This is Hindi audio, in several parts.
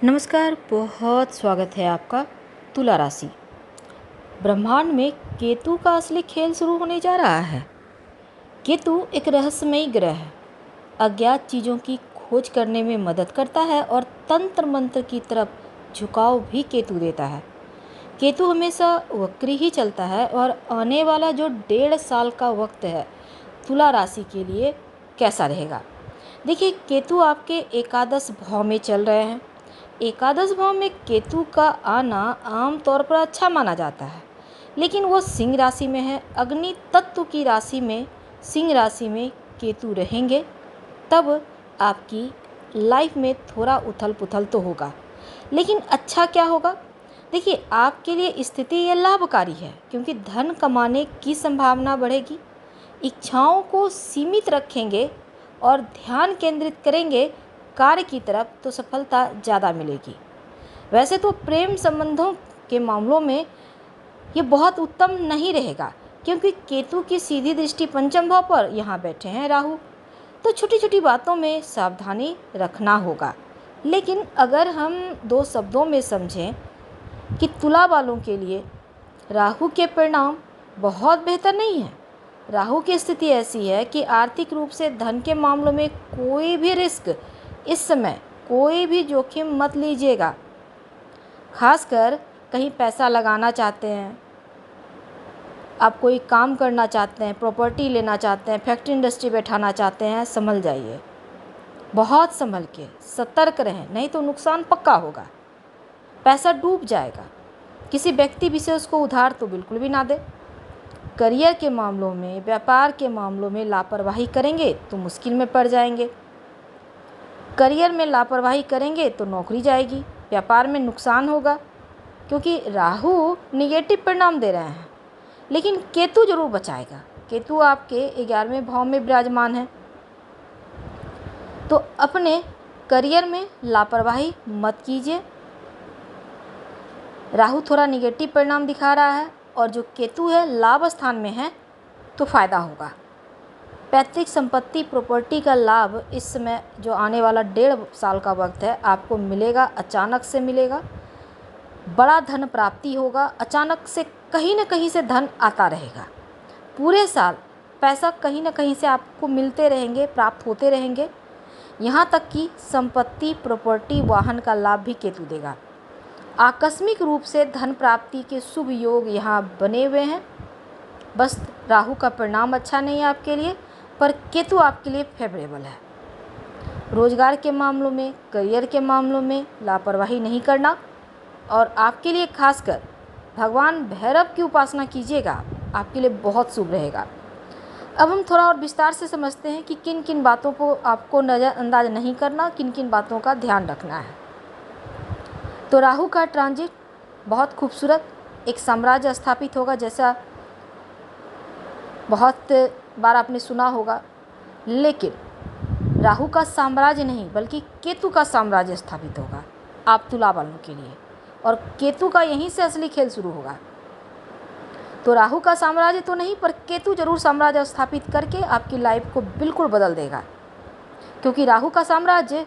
नमस्कार, बहुत स्वागत है आपका। तुला राशि ब्रह्मांड में केतु का असली खेल शुरू होने जा रहा है। केतु एक रहस्यमयी ग्रह है, अज्ञात चीज़ों की खोज करने में मदद करता है और तंत्र मंत्र की तरफ झुकाव भी केतु देता है। केतु हमेशा वक्री ही चलता है और आने वाला जो 1.5 साल का वक्त है तुला राशि के लिए कैसा रहेगा। देखिए, केतु आपके एकादश भाव में चल रहे हैं। एकादश भाव में केतु का आना आम तौर पर अच्छा माना जाता है, लेकिन वो सिंह राशि में है। अग्नि तत्व की राशि में, सिंह राशि में केतु रहेंगे तब आपकी लाइफ में थोड़ा उथल पुथल तो होगा, लेकिन अच्छा क्या होगा। देखिए, आपके लिए स्थिति ये लाभकारी है क्योंकि धन कमाने की संभावना बढ़ेगी। इच्छाओं को सीमित रखेंगे और ध्यान केंद्रित करेंगे कार्य की तरफ तो सफलता ज़्यादा मिलेगी। वैसे तो प्रेम संबंधों के मामलों में ये बहुत उत्तम नहीं रहेगा क्योंकि केतु की सीधी दृष्टि पंचम भाव पर यहाँ बैठे हैं राहु, तो छोटी छोटी बातों में सावधानी रखना होगा। लेकिन अगर हम दो शब्दों में समझें कि तुला वालों के लिए राहु के परिणाम बहुत बेहतर नहीं है। राहु की स्थिति ऐसी है कि आर्थिक रूप से धन के मामलों में कोई भी रिस्क, इस समय कोई भी जोखिम मत लीजिएगा। खासकर कहीं पैसा लगाना चाहते हैं, आप कोई काम करना चाहते हैं, प्रॉपर्टी लेना चाहते हैं, फैक्ट्री इंडस्ट्री बैठाना चाहते हैं, संभल जाइए, बहुत संभल के सतर्क रहें, नहीं तो नुकसान पक्का होगा, पैसा डूब जाएगा। किसी व्यक्ति विशेष को उधार तो बिल्कुल भी ना दे। करियर के मामलों में, व्यापार के मामलों में लापरवाही करेंगे तो मुश्किल में पड़ जाएंगे। करियर में लापरवाही करेंगे तो नौकरी जाएगी, व्यापार में नुकसान होगा क्योंकि राहु निगेटिव परिणाम दे रहे हैं, लेकिन केतु जरूर बचाएगा। केतु आपके 11वें भाव में विराजमान है, तो अपने करियर में लापरवाही मत कीजिए। राहु थोड़ा निगेटिव परिणाम दिखा रहा है और जो केतु है लाभ स्थान में है तो फायदा होगा। पैतृक संपत्ति, प्रॉपर्टी का लाभ इस समय जो आने वाला 1.5 साल का वक्त है आपको मिलेगा, अचानक से मिलेगा। बड़ा धन प्राप्ति होगा, अचानक से कहीं न कहीं से धन आता रहेगा। पूरे साल पैसा कहीं न कहीं से आपको मिलते रहेंगे, प्राप्त होते रहेंगे। यहाँ तक कि संपत्ति, प्रॉपर्टी, वाहन का लाभ भी केतु देगा। आकस्मिक रूप से धन प्राप्ति के शुभ योग यहाँ बने हुए हैं। बस राहु का परिणाम अच्छा नहीं है आपके लिए, पर केतु आपके लिए फेवरेबल है। रोजगार के मामलों में, करियर के मामलों में लापरवाही नहीं करना और आपके लिए खासकर भगवान भैरव की उपासना कीजिएगा, आपके लिए बहुत शुभ रहेगा। अब हम थोड़ा और विस्तार से समझते हैं कि किन किन बातों को आपको नज़रअंदाज नहीं करना, किन किन बातों का ध्यान रखना है। तो राहु का ट्रांजिट बहुत खूबसूरत, एक साम्राज्य स्थापित होगा, जैसा बहुत बार आपने सुना होगा। लेकिन राहु का साम्राज्य नहीं बल्कि केतु का साम्राज्य स्थापित होगा आप तुला वालों के लिए, और केतु का यहीं से असली खेल शुरू होगा। तो राहु का साम्राज्य तो नहीं, पर केतु जरूर साम्राज्य स्थापित करके आपकी लाइफ को बिल्कुल बदल देगा, क्योंकि राहु का साम्राज्य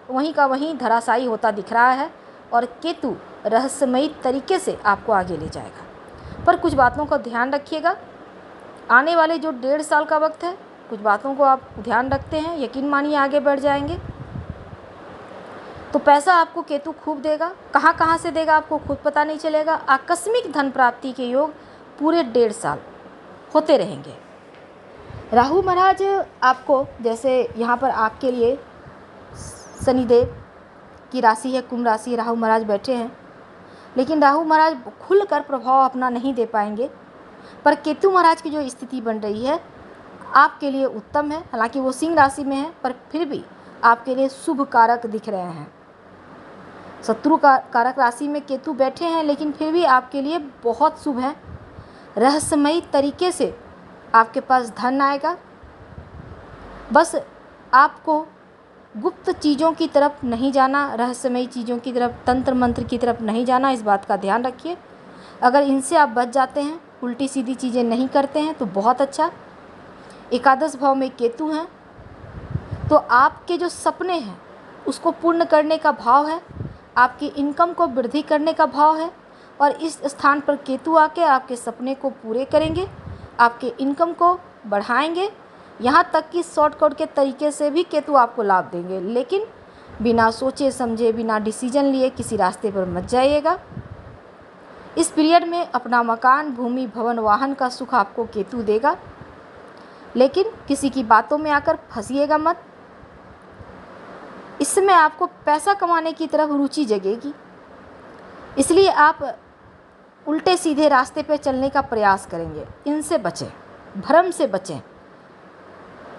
वहीं का वहीं धराशायी होता दिख रहा है और केतु रहस्यमयी तरीके से आपको आगे ले जाएगा। पर कुछ बातों का ध्यान रखिएगा। आने वाले जो 1.5 साल का वक्त है, कुछ बातों को आप ध्यान रखते हैं, यकीन मानिए आगे बढ़ जाएंगे। तो पैसा आपको केतु खूब देगा, कहाँ कहाँ से देगा आपको खुद पता नहीं चलेगा। आकस्मिक धन प्राप्ति के योग पूरे 1.5 साल होते रहेंगे। राहु महाराज आपको, जैसे यहाँ पर आपके लिए शनिदेव की राशि है कुंभ राशि, राहु महाराज बैठे हैं, लेकिन राहु महाराज खुलकर प्रभाव अपना नहीं दे पाएंगे। पर केतु महाराज की जो स्थिति बन रही है आपके लिए उत्तम है। हालांकि वो सिंह राशि में है, पर फिर भी आपके लिए शुभ कारक दिख रहे हैं। शत्रु का कारक राशि में केतु बैठे हैं, लेकिन फिर भी आपके लिए बहुत शुभ है। रहस्यमयी तरीके से आपके पास धन आएगा। बस आपको गुप्त चीज़ों की तरफ नहीं जाना, रहस्यमयी चीज़ों की तरफ, तंत्र मंत्र की तरफ नहीं जाना, इस बात का ध्यान रखिए। अगर इनसे आप बच जाते हैं, उल्टी सीधी चीज़ें नहीं करते हैं तो बहुत अच्छा। एकादश भाव में केतु हैं, तो आपके जो सपने हैं उसको पूर्ण करने का भाव है। आपकी इनकम को वृद्धि करने का भाव है और इस स्थान पर केतु आके आपके सपने को पूरे करेंगे, आपके इनकम को बढ़ाएंगे। यहाँ तक कि शॉर्टकट के तरीके से भी केतु आपको लाभ देंगे, लेकिन बिना सोचे समझे, बिना डिसीजन लिए किसी रास्ते पर मत जाइएगा। इस पीरियड में अपना मकान, भूमि, भवन, वाहन का सुख आपको केतु देगा, लेकिन किसी की बातों में आकर फंसिएगा मत। इस समय आपको पैसा कमाने की तरफ रुचि जगेगी, इसलिए आप उल्टे सीधे रास्ते पर चलने का प्रयास करेंगे। इनसे बचें, भ्रम से बचें,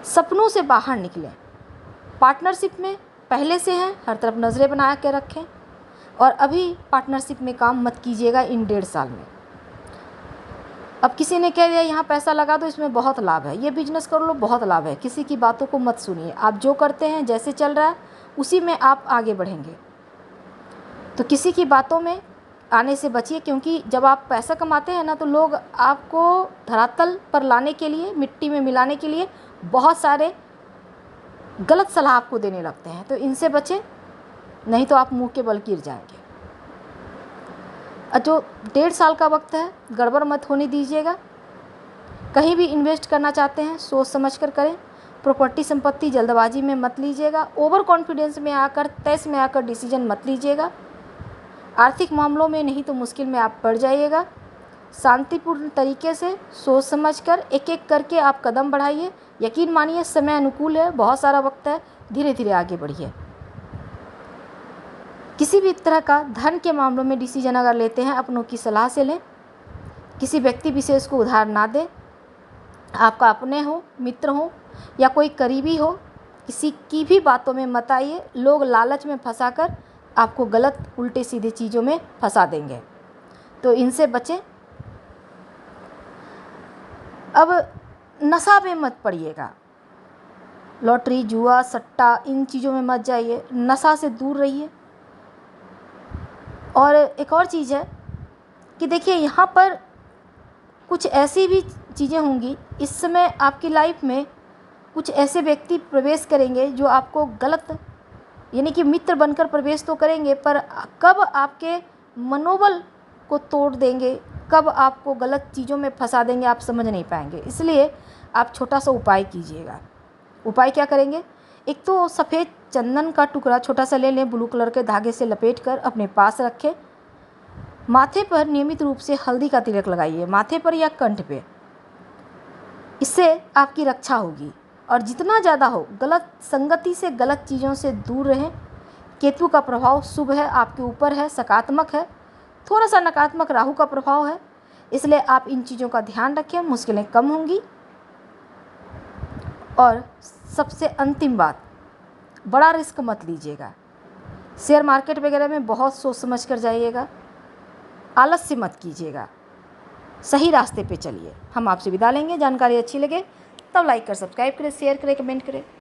सपनों से बाहर निकलें। पार्टनरशिप में पहले से हैं, हर तरफ नज़रें बना के रखें और अभी पार्टनरशिप में काम मत कीजिएगा इन 1.5 साल में। अब किसी ने कह दिया यहाँ पैसा लगा दो, इसमें बहुत लाभ है, ये बिजनेस कर लो, बहुत लाभ है, किसी की बातों को मत सुनिए। आप जो करते हैं, जैसे चल रहा है उसी में आप आगे बढ़ेंगे। तो किसी की बातों में आने से बचिए, क्योंकि जब आप पैसा कमाते हैं ना, तो लोग आपको धरातल पर लाने के लिए, मिट्टी में मिलाने के लिए बहुत सारे गलत सलाह आपको देने लगते हैं। तो इनसे बचें, नहीं तो आप मुंह के बल गिर जाएंगे। जो 1.5 साल का वक्त है, गड़बड़ मत होने दीजिएगा। कहीं भी इन्वेस्ट करना चाहते हैं सोच समझ कर करें। प्रॉपर्टी संपत्ति जल्दबाजी में मत लीजिएगा। ओवर कॉन्फिडेंस में आकर, तैस में आकर डिसीजन मत लीजिएगा। आर्थिक मामलों में नहीं तो मुश्किल में आप पड़ जाइएगा। शांतिपूर्ण तरीके से सोच समझकर एक एक करके आप कदम बढ़ाइए। यकीन मानिए समय अनुकूल है, बहुत सारा वक्त है, धीरे धीरे आगे बढ़िए। किसी भी तरह का धन के मामलों में डिसीजन अगर लेते हैं, अपनों की सलाह से लें। किसी व्यक्ति विशेष को उधार ना दें। आपका अपने हो, मित्र हो या कोई करीबी हो, किसी की भी बातों में मत आइए। लोग लालच में फंसाकर आपको गलत उल्टे सीधे चीज़ों में फंसा देंगे, तो इनसे बचें। अब नशा में मत पड़िएगा। लॉटरी, जुआ, सट्टा, इन चीज़ों में मत जाइए। नशा से दूर रहिए। और एक और चीज़ है कि देखिए, यहाँ पर कुछ ऐसी भी चीज़ें होंगी इस समय आपकी लाइफ में। कुछ ऐसे व्यक्ति प्रवेश करेंगे जो आपको गलत, यानी कि मित्र बनकर प्रवेश तो करेंगे, पर कब आपके मनोबल को तोड़ देंगे, कब आपको गलत चीज़ों में फंसा देंगे, आप समझ नहीं पाएंगे। इसलिए आप छोटा सा उपाय कीजिएगा। उपाय क्या करेंगे? एक तो सफ़ेद चंदन का टुकड़ा छोटा सा ले लें, ब्लू कलर के धागे से लपेट कर अपने पास रखें। माथे पर नियमित रूप से हल्दी का तिलक लगाइए, माथे पर या कंठ पे। इससे आपकी रक्षा होगी। और जितना ज़्यादा हो, गलत संगति से, गलत चीज़ों से दूर रहें। केतु का प्रभाव शुभ है, आपके ऊपर है, सकारात्मक है। थोड़ा सा नकारात्मक राहु का प्रभाव है, इसलिए आप इन चीज़ों का ध्यान रखें, मुश्किलें कम होंगी। और सबसे अंतिम बात, बड़ा रिस्क मत लीजिएगा। शेयर मार्केट वगैरह में बहुत सोच समझ कर जाइएगा। आलस्य मत कीजिएगा। सही रास्ते पे चलिए। हम आपसे विदा लेंगे। जानकारी अच्छी लगे तब लाइक कर, सब्सक्राइब करें, शेयर करें, कमेंट करें।